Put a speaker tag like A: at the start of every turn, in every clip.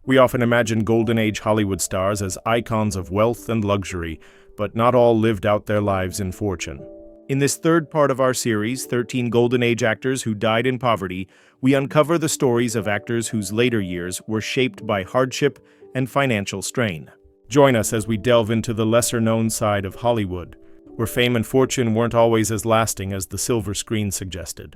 A: We often imagine Golden Age Hollywood stars as icons of wealth and luxury, but not all lived out their lives in fortune. In this third part of our series, 13 Golden Age actors who died in poverty, we uncover the stories of actors whose later years were shaped by hardship and financial strain. Join us as we delve into the lesser-known side of Hollywood, where fame and fortune weren't always as lasting as the silver screen suggested.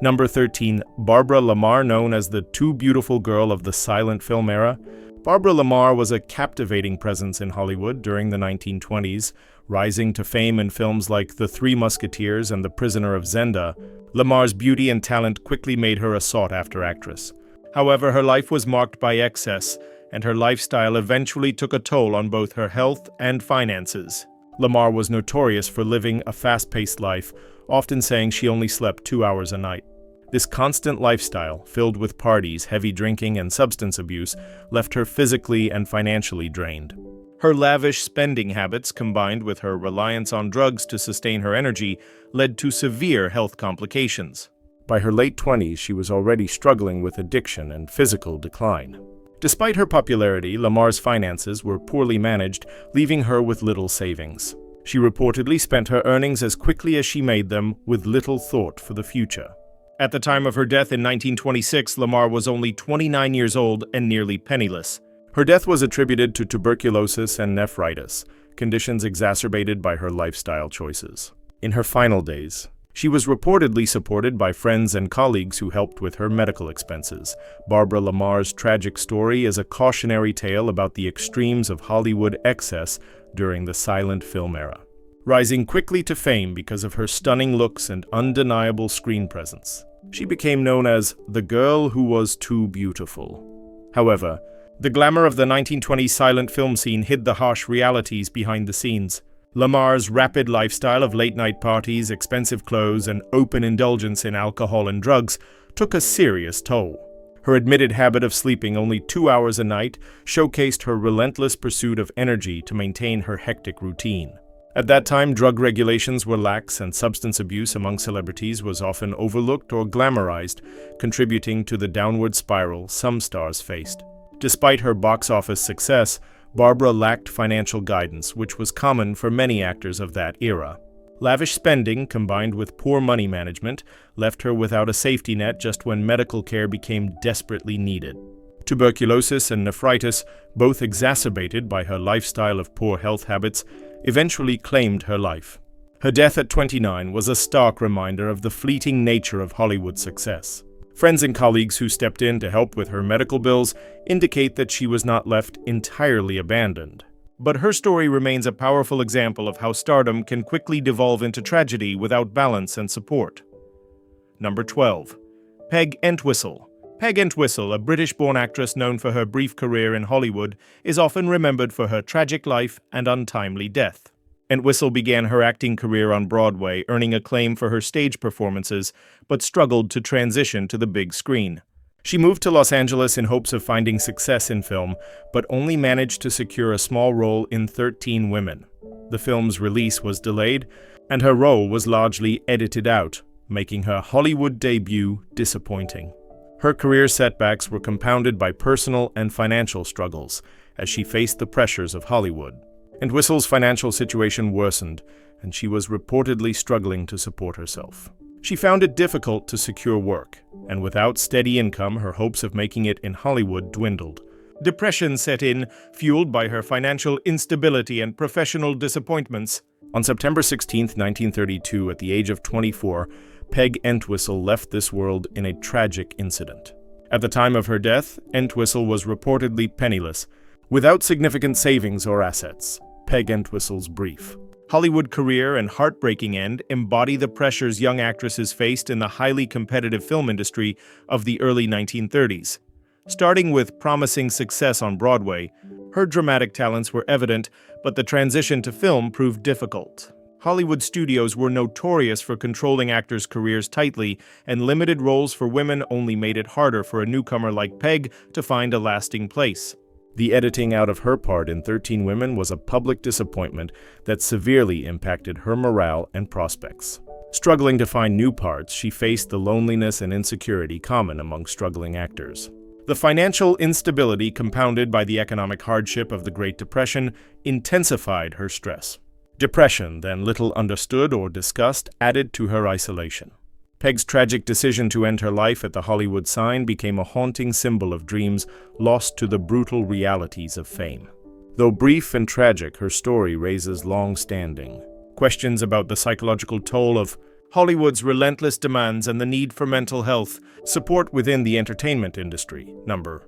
A: Number 13, Barbara Marr, known as the too beautiful girl of the silent film era. Barbara Marr was a captivating presence in Hollywood during the 1920s, rising to fame in films like The Three Musketeers and The Prisoner of Zenda. Marr's beauty and talent quickly made her a sought-after actress. However, her life was marked by excess, and her lifestyle eventually took a toll on both her health and finances. Marr was notorious for living a fast-paced life, often saying she only slept 2 hours a night. This constant lifestyle, filled with parties, heavy drinking, and substance abuse, left her physically and financially drained. Her lavish spending habits, combined with her reliance on drugs to sustain her energy, led to severe health complications. By her late 20s, she was already struggling with addiction and physical decline. Despite her popularity, Marr's finances were poorly managed, leaving her with little savings. She reportedly spent her earnings as quickly as she made them, with little thought for the future. At the time of her death in 1926, Marr was only 29 years old and nearly penniless. Her death was attributed to tuberculosis and nephritis, conditions exacerbated by her lifestyle choices. In her final days, she was reportedly supported by friends and colleagues who helped with her medical expenses. Barbara Marr's tragic story is a cautionary tale about the extremes of Hollywood excess during the silent film era. Rising quickly to fame because of her stunning looks and undeniable screen presence, she became known as the girl who was too beautiful. However, the glamour of the 1920s silent film scene hid the harsh realities behind the scenes. Marr's rapid lifestyle of late-night parties, expensive clothes, and open indulgence in alcohol and drugs took a serious toll. Her admitted habit of sleeping only 2 hours a night showcased her relentless pursuit of energy to maintain her hectic routine. At that time, drug regulations were lax and substance abuse among celebrities was often overlooked or glamorized, contributing to the downward spiral some stars faced. Despite her box office success, Barbara lacked financial guidance, which was common for many actors of that era. Lavish spending, combined with poor money management, left her without a safety net just when medical care became desperately needed. Tuberculosis and nephritis, both exacerbated by her lifestyle of poor health habits, eventually claimed her life. Her death at 29 was a stark reminder of the fleeting nature of Hollywood success. Friends and colleagues who stepped in to help with her medical bills indicate that she was not left entirely abandoned. But her story remains a powerful example of how stardom can quickly devolve into tragedy without balance and support. Number 12. Peg Entwistle. Peg Entwistle, a British-born actress known for her brief career in Hollywood, is often remembered for her tragic life and untimely death. Entwistle began her acting career on Broadway, earning acclaim for her stage performances, but struggled to transition to the big screen. She moved to Los Angeles in hopes of finding success in film, but only managed to secure a small role in 13 Women. The film's release was delayed, and her role was largely edited out, making her Hollywood debut disappointing. Her career setbacks were compounded by personal and financial struggles as she faced the pressures of Hollywood. Entwistle's financial situation worsened, and she was reportedly struggling to support herself. She found it difficult to secure work, and without steady income, her hopes of making it in Hollywood dwindled. Depression set in, fueled by her financial instability and professional disappointments. On September 16, 1932, at the age of 24, Peg Entwistle left this world in a tragic incident. At the time of her death, Entwistle was reportedly penniless, without significant savings or assets. Peg Entwistle's brief Hollywood career and heartbreaking end embody the pressures young actresses faced in the highly competitive film industry of the early 1930s. Starting with promising success on Broadway, her dramatic talents were evident, but the transition to film proved difficult. Hollywood studios were notorious for controlling actors' careers tightly, and limited roles for women only made it harder for a newcomer like Peg to find a lasting place. The editing out of her part in 13 Women was a public disappointment that severely impacted her morale and prospects. Struggling to find new parts, she faced the loneliness and insecurity common among struggling actors. The financial instability compounded by the economic hardship of the Great Depression intensified her stress. Depression, then little understood or discussed, added to her isolation. Peg's tragic decision to end her life at the Hollywood sign became a haunting symbol of dreams lost to the brutal realities of fame. Though brief and tragic, her story raises long-standing questions about the psychological toll of Hollywood's relentless demands and the need for mental health support within the entertainment industry. Number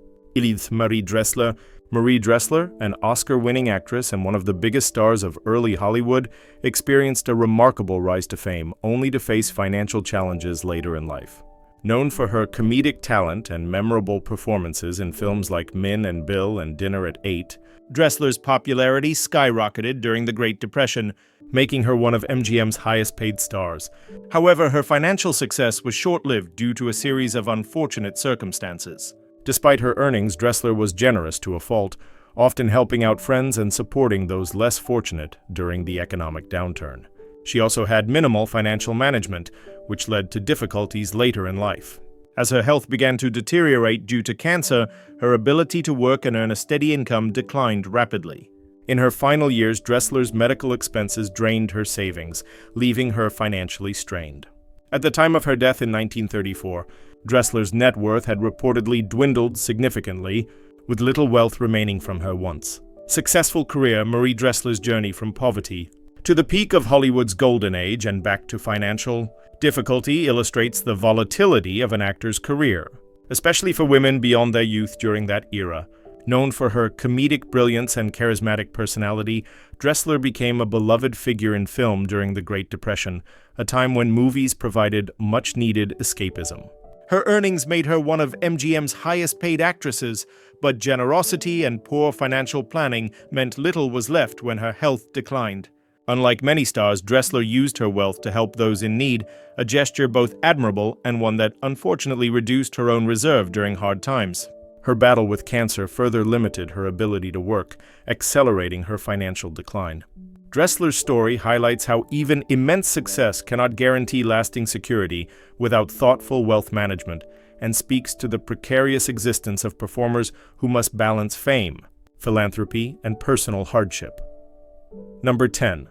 A: Marie Dressler. Marie Dressler, an Oscar-winning actress and one of the biggest stars of early Hollywood, experienced a remarkable rise to fame, only to face financial challenges later in life. Known for her comedic talent and memorable performances in films like Min and Bill and Dinner at 8, Dressler's popularity skyrocketed during the Great Depression, making her one of MGM's highest-paid stars. However, her financial success was short-lived due to a series of unfortunate circumstances. Despite her earnings, Dressler was generous to a fault, often helping out friends and supporting those less fortunate during the economic downturn. She also had minimal financial management, which led to difficulties later in life. As her health began to deteriorate due to cancer, her ability to work and earn a steady income declined rapidly. In her final years, Dressler's medical expenses drained her savings, leaving her financially strained. At the time of her death in 1934, Dressler's net worth had reportedly dwindled significantly, with little wealth remaining from her once successful career. Marie Dressler's journey from poverty to the peak of Hollywood's golden age and back to financial difficulty illustrates the volatility of an actor's career, especially for women beyond their youth during that era. Known for her comedic brilliance and charismatic personality, Dressler became a beloved figure in film during the Great Depression, a time when movies provided much-needed escapism. Her earnings made her one of MGM's highest-paid actresses, but generosity and poor financial planning meant little was left when her health declined. Unlike many stars, Dressler used her wealth to help those in need, a gesture both admirable and one that unfortunately reduced her own reserve during hard times. Her battle with cancer further limited her ability to work, accelerating her financial decline. Dressler's story highlights how even immense success cannot guarantee lasting security without thoughtful wealth management, and speaks to the precarious existence of performers who must balance fame, philanthropy, and personal hardship. Number 10.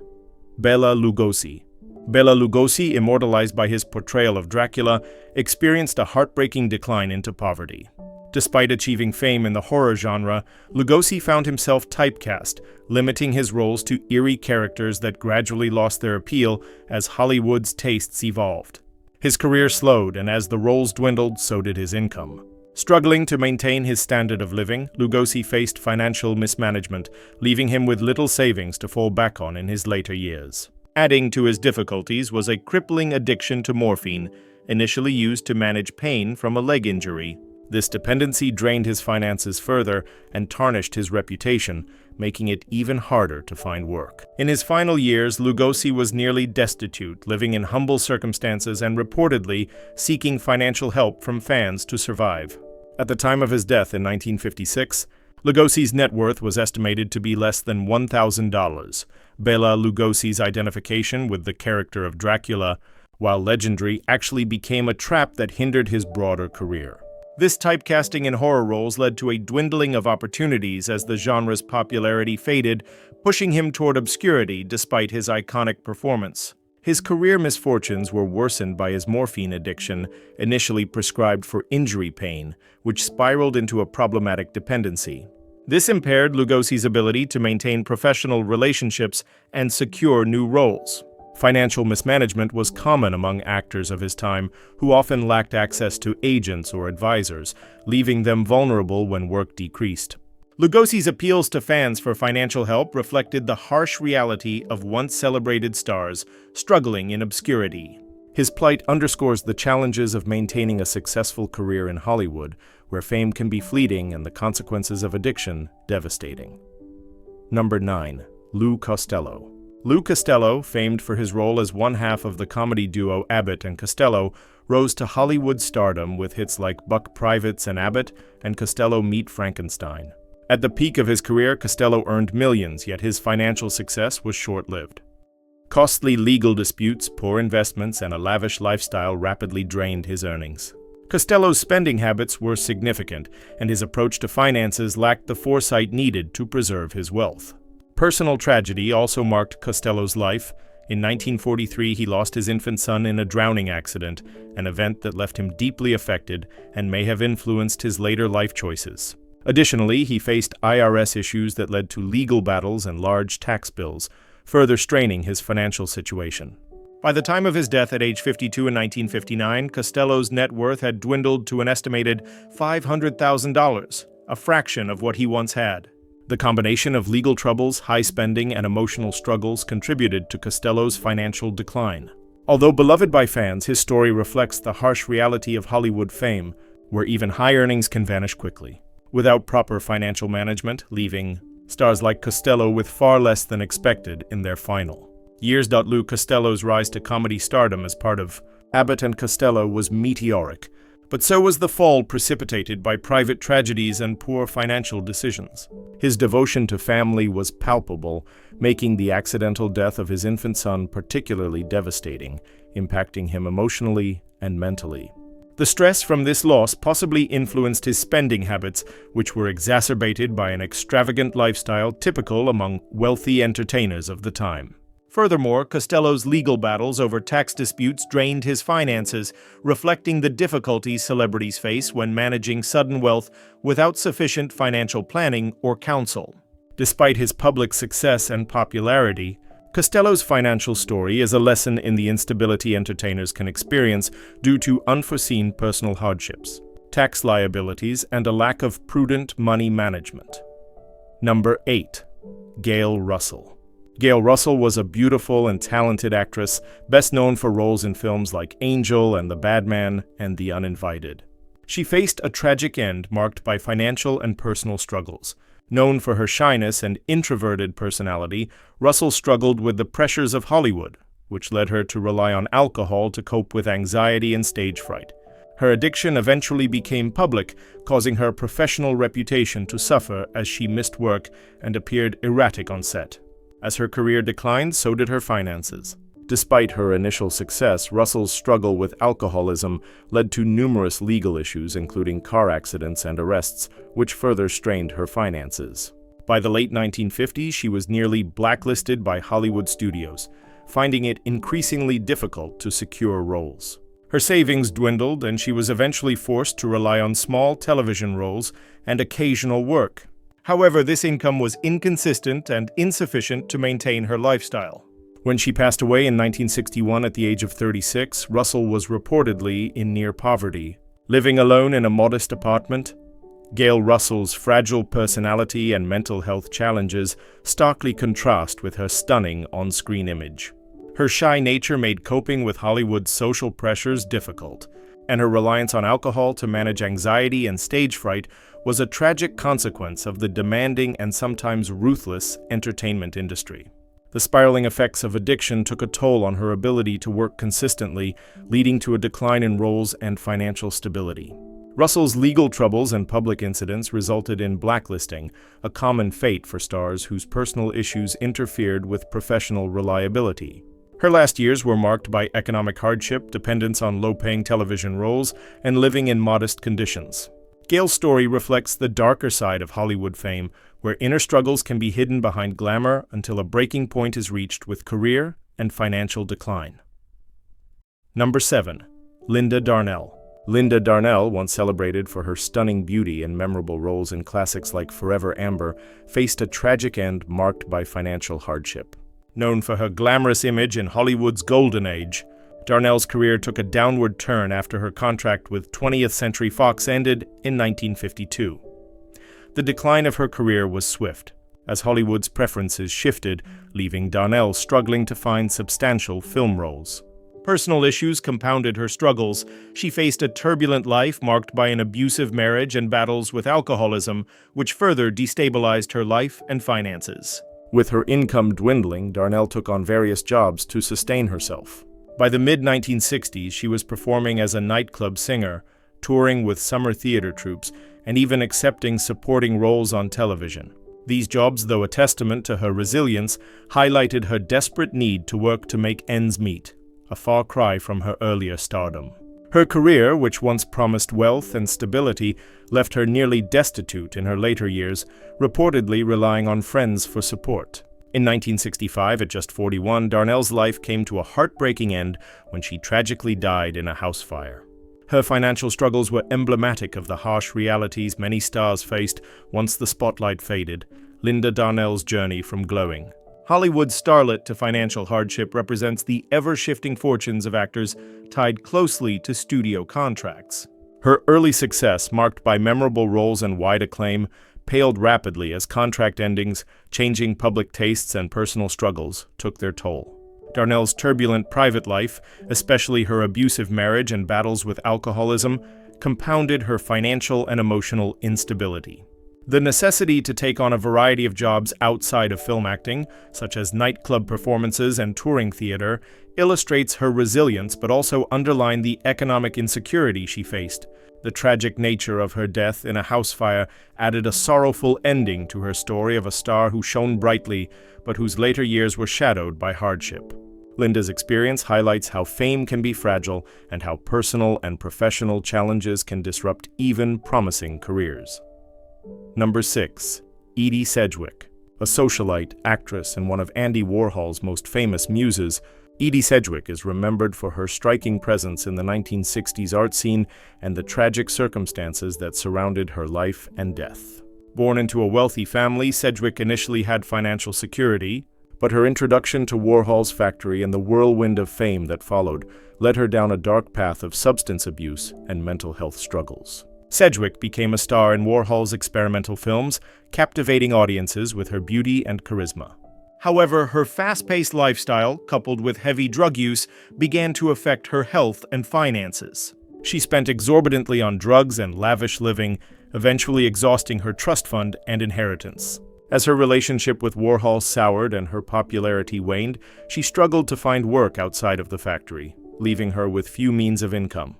A: Béla Lugosi. Béla Lugosi, immortalized by his portrayal of Dracula, experienced a heartbreaking decline into poverty. Despite achieving fame in the horror genre, Lugosi found himself typecast, limiting his roles to eerie characters that gradually lost their appeal as Hollywood's tastes evolved. His career slowed, and as the roles dwindled, so did his income. Struggling to maintain his standard of living, Lugosi faced financial mismanagement, leaving him with little savings to fall back on in his later years. Adding to his difficulties was a crippling addiction to morphine, initially used to manage pain from a leg injury. This dependency drained his finances further and tarnished his reputation, making it even harder to find work. In his final years, Lugosi was nearly destitute, living in humble circumstances and reportedly seeking financial help from fans to survive. At the time of his death in 1956, Lugosi's net worth was estimated to be less than $1,000. Béla Lugosi's identification with the character of Dracula, while legendary, actually became a trap that hindered his broader career. This typecasting in horror roles led to a dwindling of opportunities as the genre's popularity faded, pushing him toward obscurity despite his iconic performance. His career misfortunes were worsened by his morphine addiction, initially prescribed for injury pain, which spiraled into a problematic dependency. This impaired Lugosi's ability to maintain professional relationships and secure new roles. Financial mismanagement was common among actors of his time, who often lacked access to agents or advisors, leaving them vulnerable when work decreased. Lugosi's appeals to fans for financial help reflected the harsh reality of once celebrated stars struggling in obscurity. His plight underscores the challenges of maintaining a successful career in Hollywood, where fame can be fleeting and the consequences of addiction devastating. Number 9. Lou Costello. Lou Costello, famed for his role as one half of the comedy duo Abbott and Costello, rose to Hollywood stardom with hits like Buck Privates and Abbott and Costello Meet Frankenstein. At the peak of his career, Costello earned millions, yet his financial success was short-lived. Costly legal disputes, poor investments, and a lavish lifestyle rapidly drained his earnings. Costello's spending habits were significant, and his approach to finances lacked the foresight needed to preserve his wealth. Personal tragedy also marked Costello's life. In 1943, he lost his infant son in a drowning accident, an event that left him deeply affected and may have influenced his later life choices. Additionally, he faced IRS issues that led to legal battles and large tax bills, further straining his financial situation. By the time of his death at age 52 in 1959, Costello's net worth had dwindled to an estimated $500,000, a fraction of what he once had. The combination of legal troubles, high spending, and emotional struggles contributed to Costello's financial decline. Although beloved by fans, his story reflects the harsh reality of Hollywood fame, where even high earnings can vanish quickly, without proper financial management, leaving stars like Costello with far less than expected in their final years. Costello's rise to comedy stardom as part of Abbott and Costello was meteoric, but so was the fall precipitated by private tragedies and poor financial decisions. His devotion to family was palpable, making the accidental death of his infant son particularly devastating, impacting him emotionally and mentally. The stress from this loss possibly influenced his spending habits, which were exacerbated by an extravagant lifestyle typical among wealthy entertainers of the time. Furthermore, Costello's legal battles over tax disputes drained his finances, reflecting the difficulties celebrities face when managing sudden wealth without sufficient financial planning or counsel. Despite his public success and popularity, Costello's financial story is a lesson in the instability entertainers can experience due to unforeseen personal hardships, tax liabilities, and a lack of prudent money management. Number 8. Gail Russell. Gail Russell was a beautiful and talented actress, best known for roles in films like Angel and The Bad Man and The Uninvited. She faced a tragic end marked by financial and personal struggles. Known for her shyness and introverted personality, Russell struggled with the pressures of Hollywood, which led her to rely on alcohol to cope with anxiety and stage fright. Her addiction eventually became public, causing her professional reputation to suffer as she missed work and appeared erratic on set. As her career declined, so did her finances. Despite her initial success, Russell's struggle with alcoholism led to numerous legal issues, including car accidents and arrests, which further strained her finances. By the late 1950s, she was nearly blacklisted by Hollywood studios, finding it increasingly difficult to secure roles. Her savings dwindled, and she was eventually forced to rely on small television roles and occasional work. However, this income was inconsistent and insufficient to maintain her lifestyle. When she passed away in 1961 at the age of 36, Russell was reportedly in near poverty. Living alone in a modest apartment, Gail Russell's fragile personality and mental health challenges starkly contrast with her stunning on-screen image. Her shy nature made coping with Hollywood's social pressures difficult, and her reliance on alcohol to manage anxiety and stage fright was a tragic consequence of the demanding and sometimes ruthless entertainment industry. The spiraling effects of addiction took a toll on her ability to work consistently, leading to a decline in roles and financial stability. Russell's legal troubles and public incidents resulted in blacklisting, a common fate for stars whose personal issues interfered with professional reliability. Her last years were marked by economic hardship, dependence on low-paying television roles, and living in modest conditions. Gail's story reflects the darker side of Hollywood fame, where inner struggles can be hidden behind glamour until a breaking point is reached with career and financial decline. Number 7. Linda Darnell. Linda Darnell, once celebrated for her stunning beauty and memorable roles in classics like Forever Amber, faced a tragic end marked by financial hardship. Known for her glamorous image in Hollywood's golden age, Darnell's career took a downward turn after her contract with 20th Century Fox ended in 1952. The decline of her career was swift, as Hollywood's preferences shifted, leaving Darnell struggling to find substantial film roles. Personal issues compounded her struggles. She faced a turbulent life marked by an abusive marriage and battles with alcoholism, which further destabilized her life and finances. With her income dwindling, Darnell took on various jobs to sustain herself. By the mid-1960s, she was performing as a nightclub singer, touring with summer theater troupes, and even accepting supporting roles on television. These jobs, though a testament to her resilience, highlighted her desperate need to work to make ends meet, a far cry from her earlier stardom. Her career, which once promised wealth and stability, left her nearly destitute in her later years, reportedly relying on friends for support. In 1965, at just 41, Darnell's life came to a heartbreaking end when she tragically died in a house fire. Her financial struggles were emblematic of the harsh realities many stars faced once the spotlight faded. Linda Darnell's journey from glowing Hollywood's starlet to financial hardship represents the ever-shifting fortunes of actors tied closely to studio contracts. Her early success, marked by memorable roles and wide acclaim, paled rapidly as contract endings, changing public tastes, and personal struggles took their toll. Darnell's turbulent private life, especially her abusive marriage and battles with alcoholism, compounded her financial and emotional instability. The necessity to take on a variety of jobs outside of film acting, such as nightclub performances and touring theater, illustrates her resilience but also underlined the economic insecurity she faced. The tragic nature of her death in a house fire added a sorrowful ending to her story of a star who shone brightly but whose later years were shadowed by hardship. Linda's experience highlights how fame can be fragile and how personal and professional challenges can disrupt even promising careers. Number 6. Edie Sedgwick. A socialite, actress, and one of Andy Warhol's most famous muses, Edie Sedgwick is remembered for her striking presence in the 1960s art scene and the tragic circumstances that surrounded her life and death. Born into a wealthy family, Sedgwick initially had financial security, but her introduction to Warhol's factory and the whirlwind of fame that followed led her down a dark path of substance abuse and mental health struggles. Sedgwick became a star in Warhol's experimental films, captivating audiences with her beauty and charisma. However, her fast-paced lifestyle, coupled with heavy drug use, began to affect her health and finances. She spent exorbitantly on drugs and lavish living, eventually exhausting her trust fund and inheritance. As her relationship with Warhol soured and her popularity waned, she struggled to find work outside of the factory, leaving her with few means of income.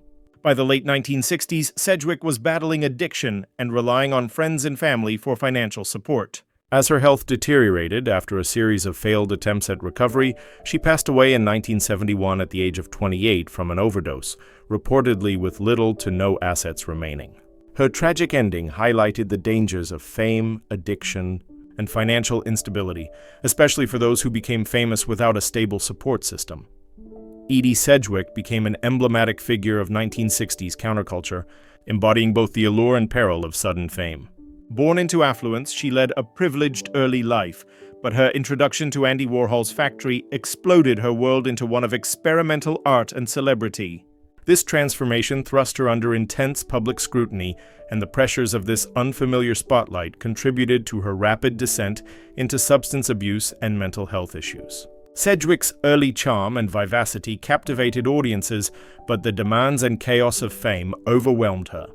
A: By the late 1960s, Sedgwick was battling addiction and relying on friends and family for financial support. As her health deteriorated after a series of failed attempts at recovery, she passed away in 1971 at the age of 28 from an overdose, reportedly with little to no assets remaining. Her tragic ending highlighted the dangers of fame, addiction, and financial instability, especially for those who became famous without a stable support system. Edie Sedgwick became an emblematic figure of 1960s counterculture, embodying both the allure and peril of sudden fame. Born into affluence, she led a privileged early life, but her introduction to Andy Warhol's factory exploded her world into one of experimental art and celebrity. This transformation thrust her under intense public scrutiny, and the pressures of this unfamiliar spotlight contributed to her rapid descent into substance abuse and mental health issues. Sedgwick's early charm and vivacity captivated audiences, but the demands and chaos of fame overwhelmed her.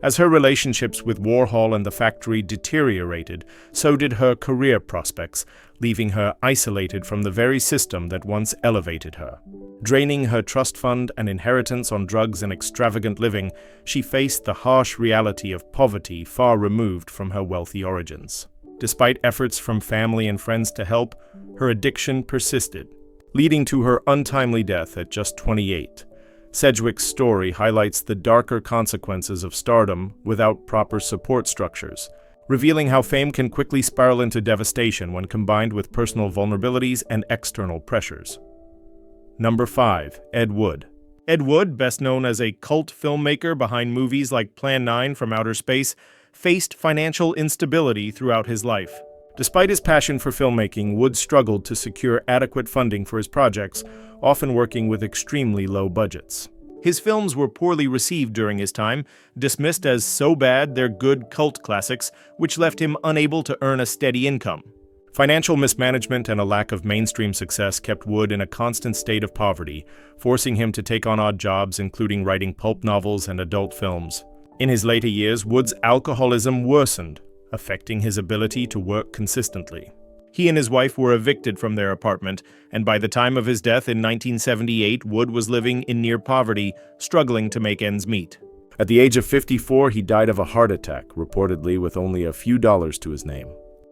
A: As her relationships with Warhol and the factory deteriorated, so did her career prospects, leaving her isolated from the very system that once elevated her. Draining her trust fund and inheritance on drugs and extravagant living, she faced the harsh reality of poverty far removed from her wealthy origins. Despite efforts from family and friends to help, her addiction persisted, leading to her untimely death at just 28. Sedgwick's story highlights the darker consequences of stardom without proper support structures, revealing how fame can quickly spiral into devastation when combined with personal vulnerabilities and external pressures. Number 5. Ed Wood. Ed Wood, best known as a cult filmmaker behind movies like Plan 9 from Outer Space, faced financial instability throughout his life. Despite his passion for filmmaking, Wood struggled to secure adequate funding for his projects, often working with extremely low budgets. His films were poorly received during his time, dismissed as so bad they're good cult classics, which left him unable to earn a steady income. Financial mismanagement and a lack of mainstream success kept Wood in a constant state of poverty, forcing him to take on odd jobs, including writing pulp novels and adult films. In his later years, Wood's alcoholism worsened, affecting his ability to work consistently. He and his wife were evicted from their apartment, and by the time of his death in 1978, Wood was living in near poverty, struggling to make ends meet. At the age of 54, he died of a heart attack, reportedly with only a few dollars to his name.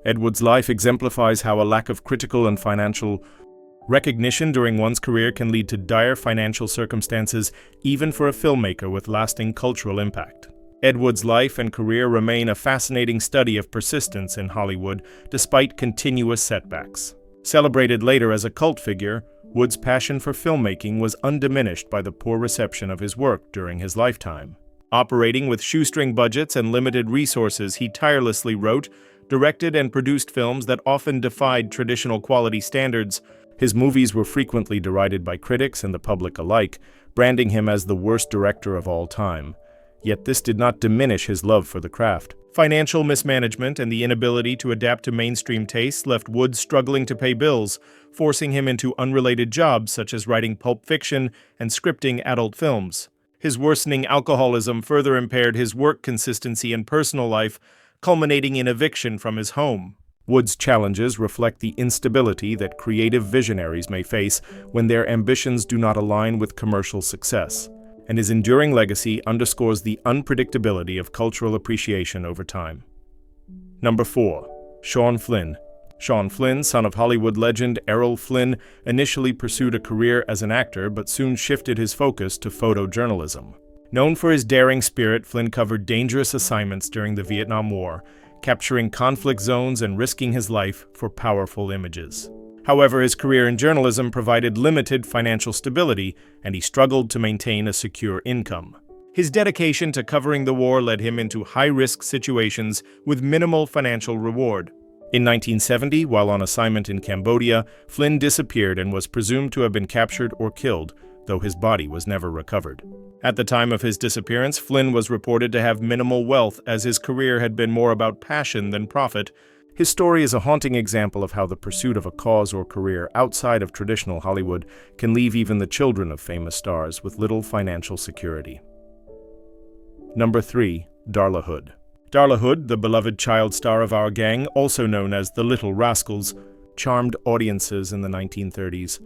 A: Ed Wood's life exemplifies how a lack of critical and financial Recognition during one's career can lead to dire financial circumstances, even for a filmmaker with lasting cultural impact. Ed Wood's life and career remain a fascinating study of persistence in Hollywood, despite continuous setbacks. Celebrated later as a cult figure, Wood's passion for filmmaking was undiminished by the poor reception of his work during his lifetime. Operating with shoestring budgets and limited resources, he tirelessly wrote, directed, and produced films that often defied traditional quality standards. His movies were frequently derided by critics and the public alike, branding him as the worst director of all time. Yet this did not diminish his love for the craft. Financial mismanagement and the inability to adapt to mainstream tastes left Wood struggling to pay bills, forcing him into unrelated jobs such as writing pulp fiction and scripting adult films. His worsening alcoholism further impaired his work consistency and personal life, culminating in eviction from his home. Wood's challenges reflect the instability that creative visionaries may face when their ambitions do not align with commercial success, and his enduring legacy underscores the unpredictability of cultural appreciation over time. Number 4. Sean Flynn. Sean Flynn, son of Hollywood legend Errol Flynn, initially pursued a career as an actor but soon shifted his focus to photojournalism. Known for his daring spirit, Flynn covered dangerous assignments during the Vietnam War, capturing conflict zones and risking his life for powerful images. However, his career in journalism provided limited financial stability, and he struggled to maintain a secure income. His dedication to covering the war led him into high-risk situations with minimal financial reward. In 1970, while on assignment in Cambodia, Flynn disappeared and was presumed to have been captured or killed, though his body was never recovered. At the time of his disappearance, Flynn was reported to have minimal wealth, as his career had been more about passion than profit. His story is a haunting example of how the pursuit of a cause or career outside of traditional Hollywood can leave even the children of famous stars with little financial security. Number 3. Darla Hood. Darla Hood, the beloved child star of our gang, also known as the Little Rascals, charmed audiences in the 1930s.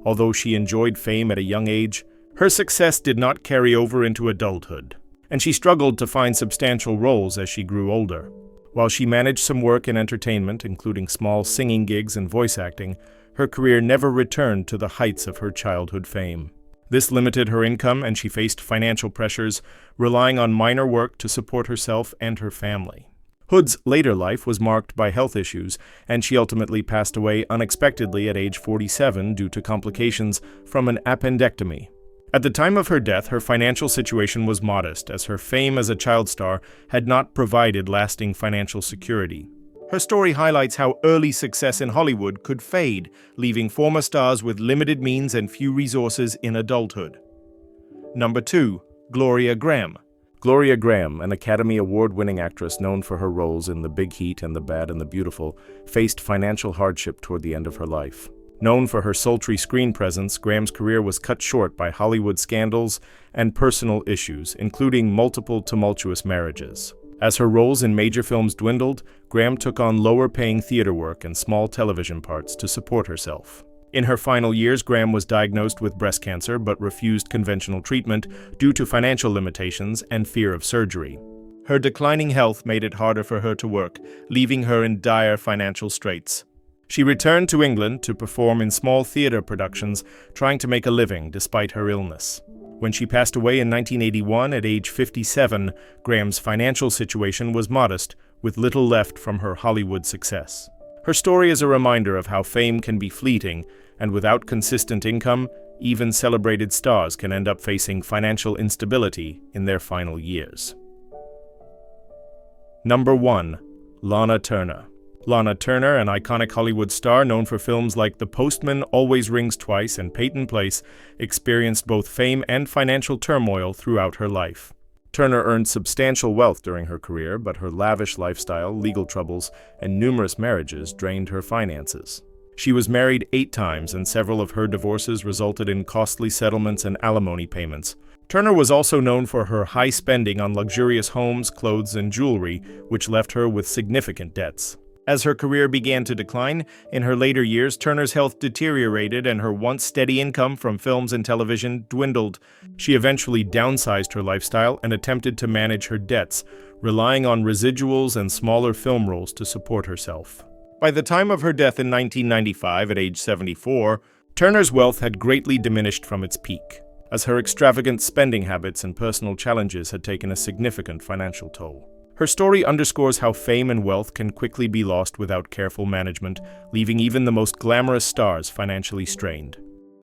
A: Although she enjoyed fame at a young age, her success did not carry over into adulthood, and she struggled to find substantial roles as she grew older. While she managed some work in entertainment, including small singing gigs and voice acting, her career never returned to the heights of her childhood fame. This limited her income, and she faced financial pressures, relying on minor work to support herself and her family. Hood's later life was marked by health issues, and she ultimately passed away unexpectedly at age 47 due to complications from an appendectomy. At the time of her death, her financial situation was modest, as her fame as a child star had not provided lasting financial security. Her story highlights how early success in Hollywood could fade, leaving former stars with limited means and few resources in adulthood. Number 2. Gloria Grahame. Gloria Grahame, an Academy Award-winning actress known for her roles in The Big Heat and The Bad and the Beautiful, faced financial hardship toward the end of her life. Known for her sultry screen presence, Graham's career was cut short by Hollywood scandals and personal issues, including multiple tumultuous marriages. As her roles in major films dwindled, Grahame took on lower-paying theater work and small television parts to support herself. In her final years, Grahame was diagnosed with breast cancer but refused conventional treatment due to financial limitations and fear of surgery. Her declining health made it harder for her to work, leaving her in dire financial straits. She returned to England to perform in small theater productions, trying to make a living despite her illness. When she passed away in 1981 at age 57, Graham's financial situation was modest, with little left from her Hollywood success. Her story is a reminder of how fame can be fleeting, and without consistent income, even celebrated stars can end up facing financial instability in their final years. Number 1. Lana Turner. Lana Turner, an iconic Hollywood star known for films like The Postman, Always Rings Twice, and Peyton Place, experienced both fame and financial turmoil throughout her life. Turner earned substantial wealth during her career, but her lavish lifestyle, legal troubles, and numerous marriages drained her finances. She was married 8 times, and several of her divorces resulted in costly settlements and alimony payments. Turner was also known for her high spending on luxurious homes, clothes, and jewelry, which left her with significant debts. As her career began to decline, in her later years, Turner's health deteriorated and her once steady income from films and television dwindled. She eventually downsized her lifestyle and attempted to manage her debts, relying on residuals and smaller film roles to support herself. By the time of her death in 1995 at age 74, Turner's wealth had greatly diminished from its peak, as her extravagant spending habits and personal challenges had taken a significant financial toll. Her story underscores how fame and wealth can quickly be lost without careful management, leaving even the most glamorous stars financially strained.